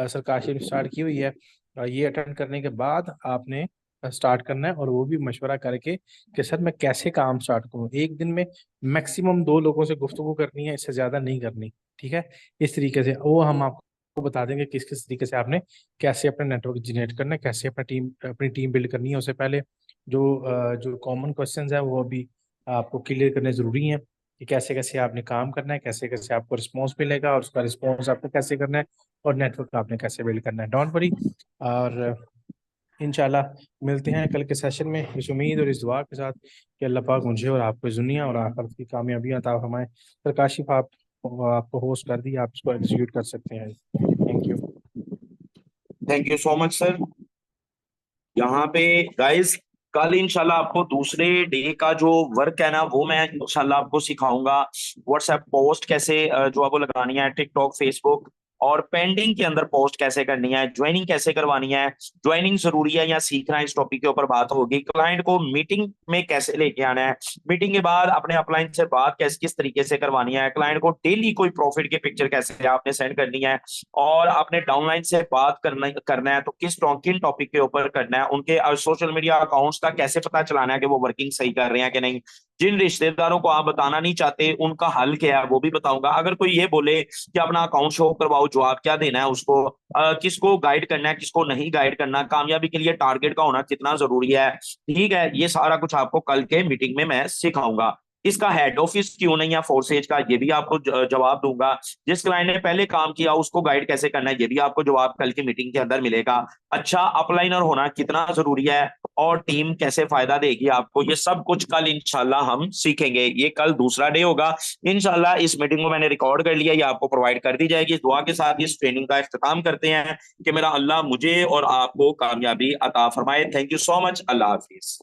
सरकार ने स्टार्ट की हुई है। ये अटेंड करने के बाद आपने स्टार्ट करना है, और वो भी मशवरा करके कि सर मैं कैसे काम स्टार्ट करूँ। एक दिन में मैक्सिमम 2 लोगों से गुफ्तगू करनी है, इससे ज्यादा नहीं करनी। ठीक है। इस तरीके से वो हम आपको बता देंगे किस किस तरीके से आपने कैसे अपना नेटवर्क जनरेट करना है, कैसे अपनी टीम बिल्ड करनी है। उससे पहले जो कॉमन क्वेश्चंस है वो अभी आपको क्लियर करने जरूरी हैं, कि कैसे कैसे आपने काम करना है, कैसे कैसे आपको रिस्पॉन्स मिलेगा और उसका रिस्पॉन्स आपको कैसे करना है, और नेटवर्क आपने कैसे बिल्ड करना है। Don't worry. और इंशाल्लाह मिलते हैं कल के सेशन में, इस उम्मीद और इस दुआ के साथ कि अल्लाह पाक मुझे और आपको इस दुनिया और आखिरत की कामयाबी अता फरमाए। सर काशिफ, आप आपको होस्ट कर दिया, आप इसको एग्जीक्यूट कर सकते हैं। Thank you. Thank you so much sir. यहाँ पे गाइस, कल इंशाल्लाह आपको दूसरे डे का जो वर्क है ना, वो मैं इंशाल्लाह आपको सिखाऊंगा। व्हाट्सएप पोस्ट कैसे जो है वो लगानी है, टिकटॉक, फेसबुक, और पेंडिंग के अंदर पोस्ट कैसे करनी है, ज्वाइनिंग कैसे करवानी है, ज्वाइनिंग जरूरी है या सीखना है, इस टॉपिक के ऊपर बात होगी। क्लाइंट को मीटिंग में कैसे लेके आना है, मीटिंग के बाद अपने अपलाइन से बात कैसे किस तरीके से करवानी है, क्लाइंट को डेली कोई प्रॉफिट की पिक्चर कैसे आपने सेंड करनी है, और आपने डाउनलाइन से बात करना है तो किन टॉपिक के ऊपर करना है, उनके सोशल मीडिया अकाउंट्स का कैसे पता चलाना है कि वो वर्किंग सही कर रहे हैं कि नहीं, जिन रिश्तेदारों को आप बताना नहीं चाहते उनका हल क्या है वो भी बताऊंगा। अगर कोई ये बोले कि अपना अकाउंट शो करवाओ, जवाब क्या देना है उसको, किसको गाइड करना है किसको नहीं गाइड करना, कामयाबी के लिए टारगेट का होना कितना जरूरी है, ठीक है, ये सारा कुछ आपको कल के मीटिंग में मैं सिखाऊंगा। इसका हेड ऑफिस क्यों नहीं है फोर्सेज का, ये भी आपको जवाब दूंगा। जिस क्लाइंट ने पहले काम किया उसको गाइड कैसे करना है, ये भी आपको जवाब कल की मीटिंग के अंदर मिलेगा। अच्छा अपलाइनर होना कितना जरूरी है और टीम कैसे फायदा देगी आपको, ये सब कुछ कल इंशाल्लाह हम सीखेंगे। ये कल दूसरा डे होगा इंशाल्लाह। इस मीटिंग को मैंने रिकॉर्ड कर लिया, ये आपको प्रोवाइड कर दी जाएगी। इस दुआ के साथ इस ट्रेनिंग का इख्तिताम करते हैं कि मेरा अल्लाह मुझे और आपको कामयाबी अता फरमाए। Thank you so much. Allah Hafiz.